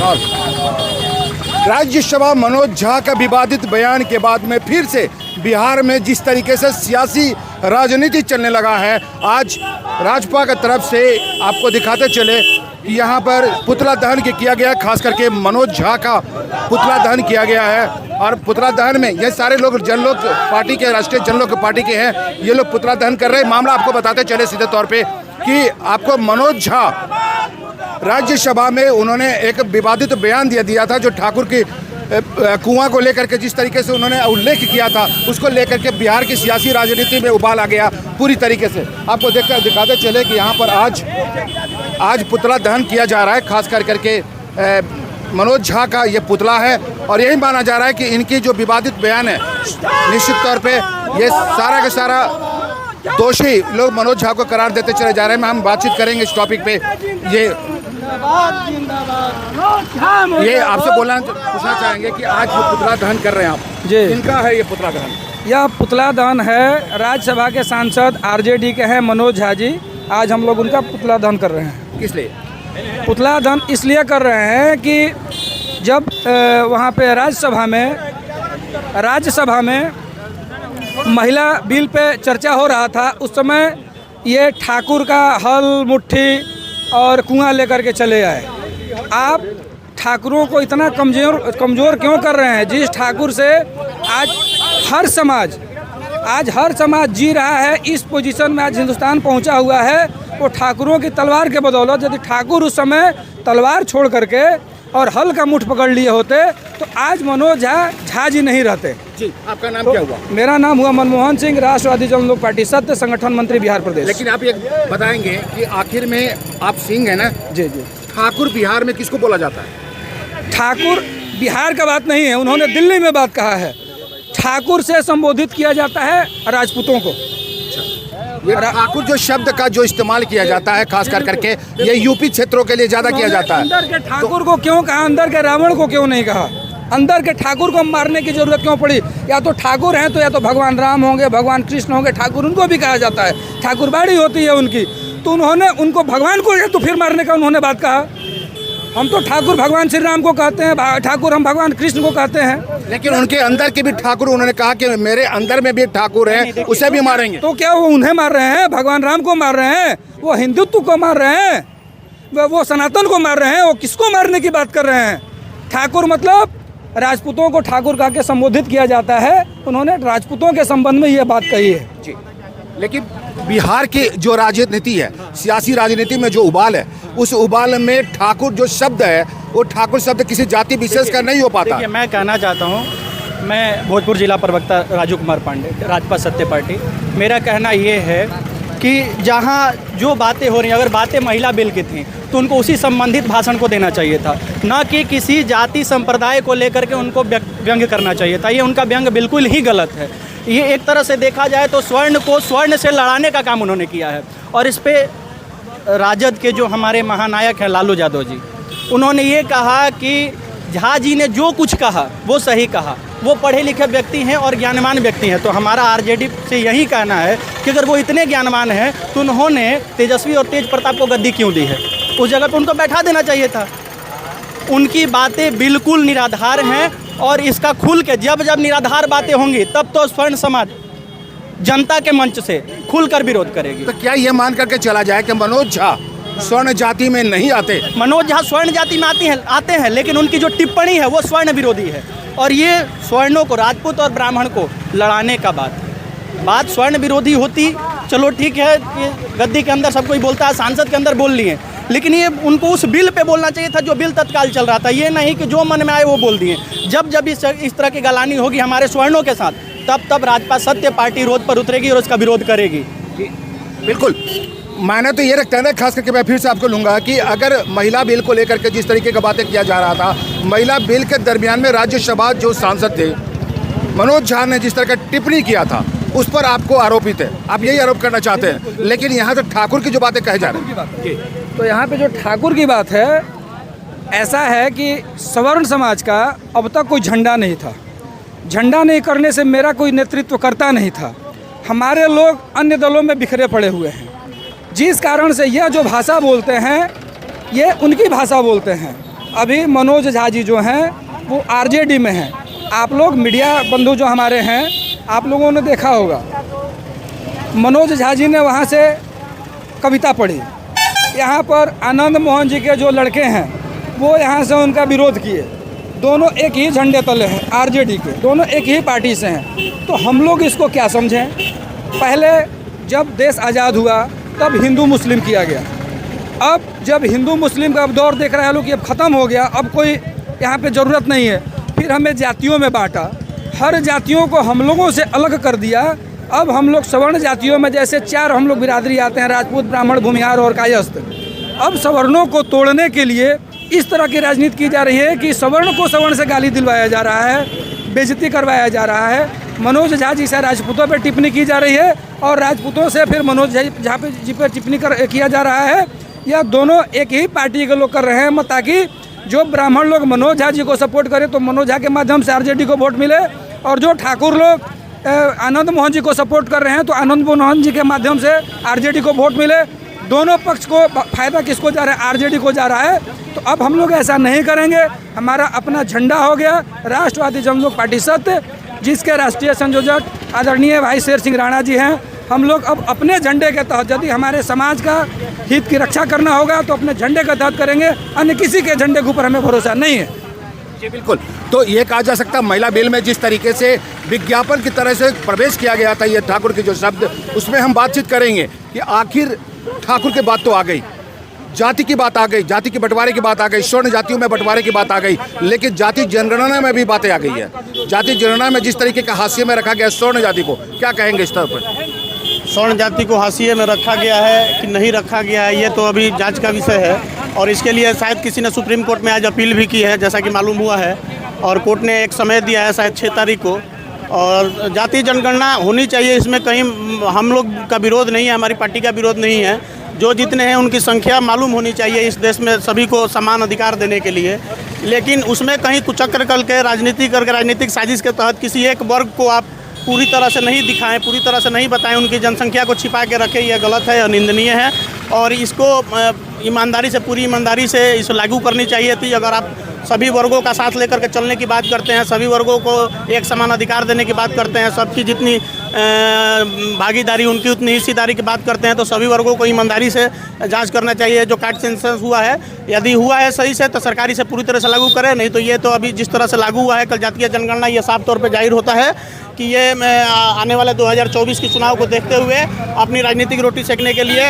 नमस्कार। राज्यसभा मनोज झा का विवादित बयान के बाद में फिर से बिहार में जिस तरीके से सियासी राजनीति चलने लगा है, आज राजपा की तरफ से आपको दिखाते चले कि यहाँ पर पुतला दहन किया गया, खास करके मनोज झा का पुतला दहन किया गया है। और पुतला दहन में ये सारे लोग जनलोक पार्टी के, राष्ट्रीय जनलोक पार्टी के हैं, ये लोग पुतला दहन कर रहे हैं। मामला आपको बताते चले सीधे तौर पे कि आपको मनोज झा राज्यसभा में उन्होंने एक विवादित बयान दिया था, जो ठाकुर की कुआं को लेकर के जिस तरीके से उन्होंने उल्लेख किया था, उसको लेकर के बिहार की सियासी राजनीति में उबाल आ गया पूरी तरीके से। आपको दिखाते चले कि यहाँ पर आज पुतला दहन किया जा रहा है, खास करके मनोज झा का ये पुतला है। और यही माना जा रहा है कि इनकी जो विवादित बयान है, निश्चित तौर पे ये सारा का सारा दोषी लोग मनोज झा को करार देते चले जा रहे हैं। हम बातचीत करेंगे इस टॉपिक पे। ये आपसे पूछना चाहेंगे कि आज जो पुतला दहन कर रहे हैं आप जी, इनका है ये पुतला दहन? यह पुतला दहन है राज्यसभा के सांसद आरजेडी के हैं मनोज झा जी। आज हम लोग उनका पुतला दहन कर रहे हैं। किस लिए पुतला दहन? इसलिए कर रहे हैं कि जब वहाँ पे राज्यसभा में महिला बिल पे चर्चा हो रहा था, उस समय ये ठाकुर का हल मुट्ठी और कुआं लेकर के चले आए। आप ठाकुरों को इतना कमज़ोर क्यों कर रहे हैं? जिस ठाकुर से आज हर समाज जी रहा है, इस पोजीशन में आज हिंदुस्तान पहुंचा हुआ है, वो ठाकुरों की तलवार के बदौलत। यदि ठाकुर उस समय तलवार छोड़ करके और हल का मुठ पकड़ लिए होते तो आज मनोज झा जी नहीं रहते। जी, आपका नाम क्या हुआ? मेरा नाम हुआ मनमोहन सिंह, राष्ट्रवादी जनलोक पार्टी सत्य संगठन मंत्री बिहार प्रदेश। लेकिन आप ये बताएंगे कि आखिर में आप सिंह है ना? जी जी। ठाकुर बिहार में किसको बोला जाता है? ठाकुर बिहार का बात नहीं है, उन्होंने दिल्ली में बात कहा है। ठाकुर से संबोधित किया जाता है राजपूतों को। ये ठाकुर जो शब्द का जो इस्तेमाल किया जाता है, खास करके ये यूपी क्षेत्रों के लिए ज़्यादा किया जाता है। अंदर के ठाकुर को क्यों कहा, अंदर के रावण को क्यों नहीं कहा? अंदर के ठाकुर को मारने की जरूरत क्यों पड़ी? या तो ठाकुर हैं तो या तो भगवान राम होंगे, भगवान कृष्ण होंगे, ठाकुर उनको भी कहा जाता है, ठाकुरबाड़ी होती है उनकी। तो उन्होंने उनको भगवान को या तो फिर मारने का उन्होंने बात कहा। हम तो ठाकुर भगवान श्री राम को कहते हैं, ठाकुर हम भगवान कृष्ण को कहते हैं। लेकिन उनके अंदर के भी ठाकुर, उन्होंने कहा कि मेरे अंदर में भी ठाकुर है, उसे भी मारेंगे। तो क्या वो उन्हें मार रहे हैं? भगवान राम को मार रहे हैं? वो हिंदुत्व को मार रहे हैं? वो सनातन को मार रहे हैं? वो किसको मारने की बात कर रहे हैं? ठाकुर मतलब राजपूतों को ठाकुर कहा के संबोधित किया जाता है। उन्होंने राजपूतों के संबंध में ये बात कही है जी। लेकिन बिहार की जो राजनीति है, सियासी राजनीति में जो उबाल है, उस उबाल में ठाकुर जो शब्द है, वो ठाकुर शब्द किसी जाति विशेष का नहीं हो पाता। देखिए, मैं कहना चाहता हूँ, मैं भोजपुर जिला प्रवक्ता राजू कुमार पांडे, राजपा सत्य पार्टी। मेरा कहना ये है कि जहाँ जो बातें हो रही हैं, अगर बातें महिला बिल की थी तो उनको उसी संबंधित भाषण को देना चाहिए था, ना कि किसी जाति संप्रदाय को लेकर के उनको व्यंग्य करना चाहिए था। ये उनका व्यंग्य बिल्कुल ही गलत है। ये एक तरह से देखा जाए तो स्वर्ण को स्वर्ण से लड़ाने का काम उन्होंने किया है। और इस पे राजद के जो हमारे महानायक हैं लालू यादव जी, उन्होंने ये कहा कि झा जी ने जो कुछ कहा वो सही कहा। वो पढ़े लिखे व्यक्ति हैं और ज्ञानवान व्यक्ति हैं। तो हमारा आरजेडी से यही कहना है कि अगर वो इतने ज्ञानवान हैं तो उन्होंने तेजस्वी और तेज प्रताप को गद्दी क्यों दी है? उस जगह पर उनको बैठा देना चाहिए था। उनकी बातें बिल्कुल निराधार हैं और इसका खुल के जब निराधार बातें होंगी तब तो स्वर्ण समाज जनता के मंच से खुलकर विरोध करेगी। तो क्या ये मान करके चला जाए कि मनोज झा स्वर्ण जाति में नहीं आते? मनोज झा स्वर्ण जाति में आते हैं, लेकिन उनकी जो टिप्पणी है वो स्वर्ण विरोधी है। और ये स्वर्णों को, राजपूत और ब्राह्मण को लड़ाने का बात स्वर्ण विरोधी होती, चलो ठीक है, ये गद्दी के अंदर सब कोई बोलता है, सांसद के अंदर बोल लिए, लेकिन ये उनको उस बिल पे बोलना चाहिए था जो बिल तत्काल चल रहा था। ये नहीं कि जो मन में आए वो बोल दिए। जब इस तरह की गलानी होगी हमारे स्वर्णों के साथ, तब राजपा सत्य पार्टी रोड पर उतरेगी और उसका विरोध करेगी। बिल्कुल। मैंने तो ये रखता है ना, खास करके मैं फिर से आपको लूँगा कि अगर महिला बिल को लेकर के जिस तरीके का बातें किया जा रहा था, महिला बिल के दरमियान में राज्यसभा जो सांसद थे मनोज झा ने जिस तरह का टिप्पणी किया था, उस पर आपको आरोपित है, आप यही आरोप करना चाहते हैं। लेकिन यहाँ तो ठाकुर की जो बातें कहे जा रही हैं, तो यहाँ पे जो ठाकुर की बात है, ऐसा है कि सवर्ण समाज का अब तक कोई झंडा नहीं था। झंडा नहीं करने से मेरा कोई नेतृत्व करता नहीं था। हमारे लोग अन्य दलों में बिखरे पड़े हुए हैं, जिस कारण से यह जो भाषा बोलते हैं ये उनकी भाषा बोलते हैं। अभी मनोज झा जी जो हैं वो आरजेडी में हैं। आप लोग मीडिया बंधु जो हमारे हैं, आप लोगों ने देखा होगा, मनोज झा जी ने वहाँ से कविता पढ़ी। यहाँ पर आनंद मोहन जी के जो लड़के हैं वो यहाँ से उनका विरोध किए। दोनों एक ही झंडे तले हैं, आरजेडी के, दोनों एक ही पार्टी से हैं। तो हम लोग इसको क्या समझें? पहले जब देश आज़ाद हुआ तब हिंदू मुस्लिम किया गया। अब जब हिंदू मुस्लिम का अब दौर देख रहे हैं लोग कि अब ख़त्म हो गया, अब कोई यहाँ पे ज़रूरत नहीं है, फिर हमें जातियों में बांटा, हर जातियों को हम लोगों से अलग कर दिया। अब हम लोग सवर्ण जातियों में जैसे 4 हम लोग बिरादरी आते हैं, राजपूत, ब्राह्मण, भूमिहार और कायस्थ। अब सवर्णों को तोड़ने के लिए इस तरह की राजनीति की जा रही है कि सवर्ण को सवर्ण से गाली दिलवाया जा रहा है, बेइज्जती करवाया जा रहा है। मनोज झा जी से राजपूतों पर टिप्पणी की जा रही है और राजपूतों से फिर मनोज झा जी पर टिप्पणी किया जा रहा है। यह दोनों एक ही पार्टी के लोग कर रहे हैं, ताकि जो ब्राह्मण लोग मनोज झा जी को सपोर्ट करें तो मनोज झा के माध्यम से आरजेडी को वोट मिले, और जो ठाकुर लोग आनंद मोहन जी को सपोर्ट कर रहे हैं तो आनंद मोहन जी के माध्यम से आरजेडी को वोट मिले। दोनों पक्ष को फायदा किसको जा रहा है? आरजेडी को जा रहा है। तो अब हम लोग ऐसा नहीं करेंगे। हमारा अपना झंडा हो गया राष्ट्रवादी जनलोक पार्टी सत्य, जिसके राष्ट्रीय संयोजक आदरणीय भाई शेर सिंह राणा जी हैं। हम लोग अब अपने झंडे के तहत, यदि हमारे समाज का हित की रक्षा करना होगा तो अपने झंडे के तहत करेंगे, अन्य किसी के झंडे के ऊपर हमें भरोसा नहीं है। जी बिल्कुल। तो ये कहा जा सकता महिला बिल में जिस तरीके से विज्ञापन की तरह से प्रवेश किया गया था, ये ठाकुर के जो शब्द, उसमें हम बातचीत करेंगे कि आखिर ठाकुर की बात तो आ गई, जाति की बात आ गई, जाति के बंटवारे की बात आ गई, स्वर्ण जातियों में बंटवारे की बात आ गई, लेकिन जाति जनगणना में भी बातें आ गई है। जाति जनगणना में जिस तरीके का हाशिए में रखा गया स्वर्ण जाति को, क्या कहेंगे इस तरह पर? स्वर्ण जाति को हाशिए में रखा गया है कि नहीं रखा गया है, ये तो अभी जांच का विषय है। और इसके लिए शायद किसी ने सुप्रीम कोर्ट में आज अपील भी की है, जैसा कि मालूम हुआ है, और कोर्ट ने एक समय दिया है शायद 6 तारीख को। और जाति जनगणना होनी चाहिए, इसमें कहीं हम लोग का विरोध नहीं है, हमारी पार्टी का विरोध नहीं है। जो जितने हैं उनकी संख्या मालूम होनी चाहिए इस देश में, सभी को समान अधिकार देने के लिए। लेकिन उसमें कहीं कुचक्र करके राजनीति करके, राजनीतिक साजिश के तहत किसी एक वर्ग को आप पूरी तरह से नहीं दिखाएं, पूरी तरह से नहीं बताएं, उनकी जनसंख्या को छिपा के रखें, यह गलत है, निंदनीय है। और इसको ईमानदारी से, पूरी ईमानदारी से इसे लागू करनी चाहिए थी। अगर आप सभी वर्गों का साथ लेकर के चलने की बात करते हैं, सभी वर्गों को एक समान अधिकार देने की बात करते हैं, सबकी जितनी भागीदारी उनकी उतनी हिस्सेदारी की बात करते हैं, तो सभी वर्गों को ईमानदारी से जांच करना चाहिए। जो कास्ट सेंसस हुआ है, यदि हुआ है सही से तो सरकारी से पूरी तरह से लागू करें, नहीं तो ये तो अभी जिस तरह से लागू हुआ है कल जातीय जनगणना, ये साफ तौर पर जाहिर होता है कि ये आने वाले 2024 के चुनाव को देखते हुए अपनी राजनीतिक रोटी सेकने के लिए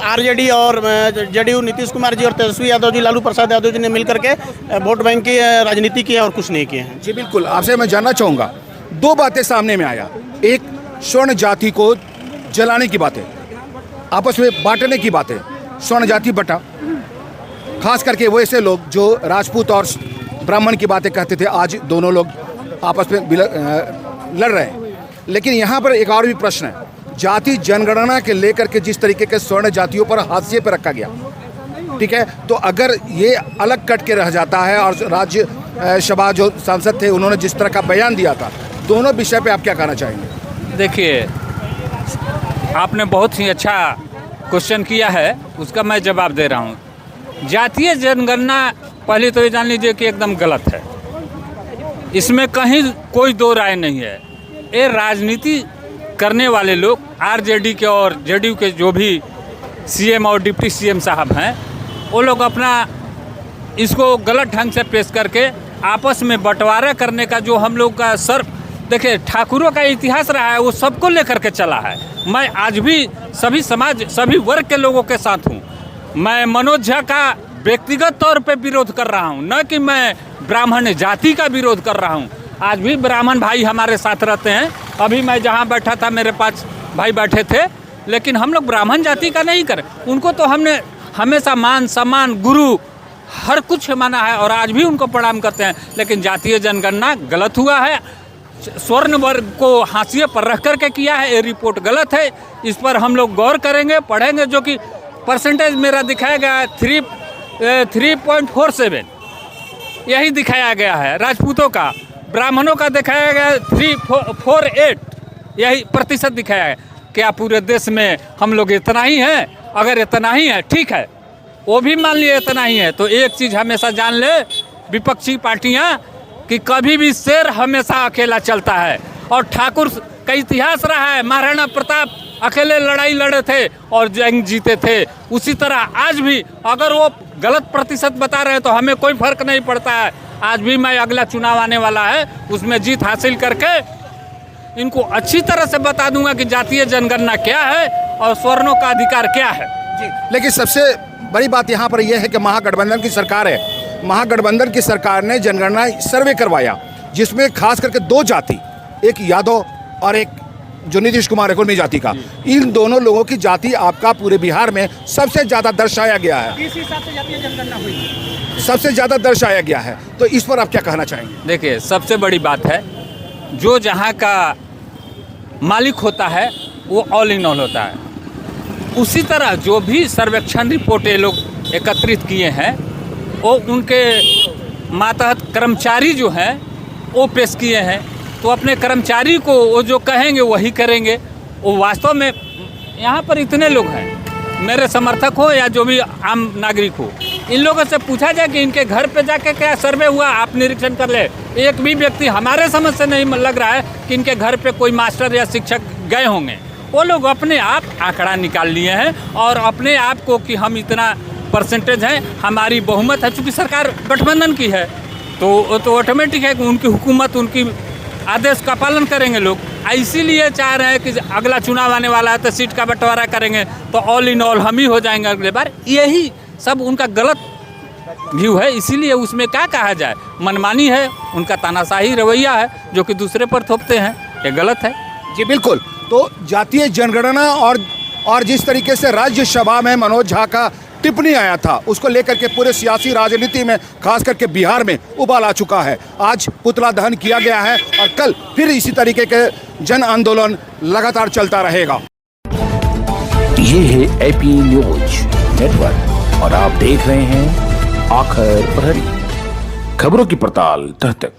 आरजेडी और जेडीयू, नीतीश कुमार जी और तेजस्वी यादव जी, लालू प्रसाद यादव जी ने मिलकर के वोट बैंक की राजनीति की है और कुछ नहीं किए हैं। जी बिल्कुल। आपसे मैं जानना चाहूँगा, 2 बातें सामने में आया। एक स्वर्ण जाति को जलाने की बातें, आपस में बांटने की बातें, स्वर्ण जाति बटा, खास करके वो ऐसे लोग जो राजपूत और ब्राह्मण की बातें कहते थे, आज दोनों लोग आपस में लड़ रहे हैं। लेकिन यहाँ पर एक और भी प्रश्न है, जाति जनगणना के लेकर के जिस तरीके के स्वर्ण जातियों पर हाशिए पर रखा गया, ठीक है, तो अगर ये अलग कट के रह जाता है और राज्यसभा जो सांसद थे उन्होंने जिस तरह का बयान दिया था, दोनों विषय पे आप क्या कहना चाहेंगे? देखिए, आपने बहुत ही अच्छा क्वेश्चन किया है, उसका मैं जवाब दे रहा हूँ। जातीय जनगणना पहले तो ये जान लीजिए कि एकदम गलत है, इसमें कहीं कोई 2 राय नहीं है। ये राजनीति करने वाले लोग, आरजेडी के और जेडीयू के जो भी सीएम और डिप्टी सीएम साहब हैं, वो लोग अपना इसको गलत ढंग से पेश करके आपस में बंटवारा करने का जो हम लोग का देखिए, ठाकुरों का इतिहास रहा है, वो सबको लेकर के चला है। मैं आज भी सभी समाज, सभी वर्ग के लोगों के साथ हूँ। मैं मनोज झा का व्यक्तिगत तौर पे विरोध कर रहा हूँ, न कि मैं ब्राह्मण जाति का विरोध कर रहा हूँ। आज भी ब्राह्मण भाई हमारे साथ रहते हैं। अभी मैं जहाँ बैठा था मेरे पास भाई बैठे थे, लेकिन हम लोग ब्राह्मण जाति का नहीं कर, उनको तो हमने हमेशा मान सम्मान, गुरु, हर कुछ माना है और आज भी उनको प्रणाम करते हैं। लेकिन जातीय जनगणना गलत हुआ है, स्वर्ण वर्ग को हाशिए पर रख करके किया है, ये रिपोर्ट गलत है। इस पर हम लोग गौर करेंगे, पढ़ेंगे। जो कि परसेंटेज मेरा दिखाया गया है 3.47, यही दिखाया गया है राजपूतों का। ब्राह्मणों का दिखाया गया 3.48, यही प्रतिशत दिखाया है। क्या पूरे देश में हम लोग इतना ही हैं? अगर इतना ही है ठीक है, वो भी मान लिए इतना ही है। तो एक चीज़ हमेशा जान ले विपक्षी पार्टियां कि कभी भी शेर हमेशा अकेला चलता है, और ठाकुर का इतिहास रहा है, महाराणा प्रताप अकेले लड़ाई लड़े थे और जंग जीते थे। उसी तरह आज भी अगर वो गलत प्रतिशत बता रहे हैं तो हमें कोई फर्क नहीं पड़ता है। आज भी मैं अगला चुनाव आने वाला है उसमें जीत हासिल करके इनको अच्छी तरह से बता दूंगा कि जातीय जनगणना क्या है और स्वर्णों का अधिकार क्या है। जी, लेकिन सबसे बड़ी बात यहाँ पर यह है कि महागठबंधन की सरकार है। महागठबंधन की सरकार ने जनगणना सर्वे करवाया जिसमें खास करके दो जाति, एक यादव और एक जो नीतीश कुमार है कुर्मी जाति का, इन दोनों लोगों की जाति आपका पूरे बिहार में सबसे ज़्यादा दर्शाया गया है। इस हिसाब से जातीय जनगणना हुई, सबसे ज़्यादा दर्शाया गया है। तो इस पर आप क्या कहना चाहेंगे? देखिए, सबसे बड़ी बात है जो जहाँ का मालिक होता है वो ऑल इन ऑल होता है। उसी तरह जो भी सर्वेक्षण रिपोर्ट ये लोग एकत्रित किए हैं वो उनके मातहत कर्मचारी जो हैं वो पेश किए हैं। तो अपने कर्मचारी को वो जो कहेंगे वही करेंगे। वो वास्तव में यहाँ पर इतने लोग हैं, मेरे समर्थक हो या जो भी आम नागरिक हो, इन लोगों से पूछा जाए कि इनके घर पे जाके क्या सर्वे हुआ, आप निरीक्षण कर ले। एक भी व्यक्ति हमारे समझ से नहीं लग रहा है कि इनके घर पे कोई मास्टर या शिक्षक गए होंगे। वो लोग अपने आप आंकड़ा निकाल लिए हैं और अपने आप को कि हम इतना परसेंटेज हैं, हमारी बहुमत है। चूँकि सरकार गठबंधन की है तो ऑटोमेटिक है कि उनकी हुकूमत, उनकी आदेश का पालन करेंगे लोग। इसीलिए चाह रहे हैं कि अगला चुनाव आने वाला है तो सीट का बंटवारा करेंगे तो ऑल इन ऑल हम ही हो जाएंगे अगले बार। यही सब उनका गलत व्यू है। इसीलिए उसमें क्या कहा जाए, मनमानी है, उनका तानाशाही रवैया है जो कि दूसरे पर थोपते हैं, ये गलत है। जी बिल्कुल। तो जातीय जनगणना और जिस तरीके से राज्यसभा में मनोज झा का टिप्पणी आया था उसको लेकर के पूरे सियासी राजनीति में खास करके बिहार में उबाल आ चुका है। आज पुतला दहन किया गया है और कल फिर इसी तरीके के जन आंदोलन लगातार चलता रहेगा। ये है एपी न्यूज नेटवर्क और आप देख रहे हैं आखिर प्रहरी, खबरों की पड़ताल तह तक।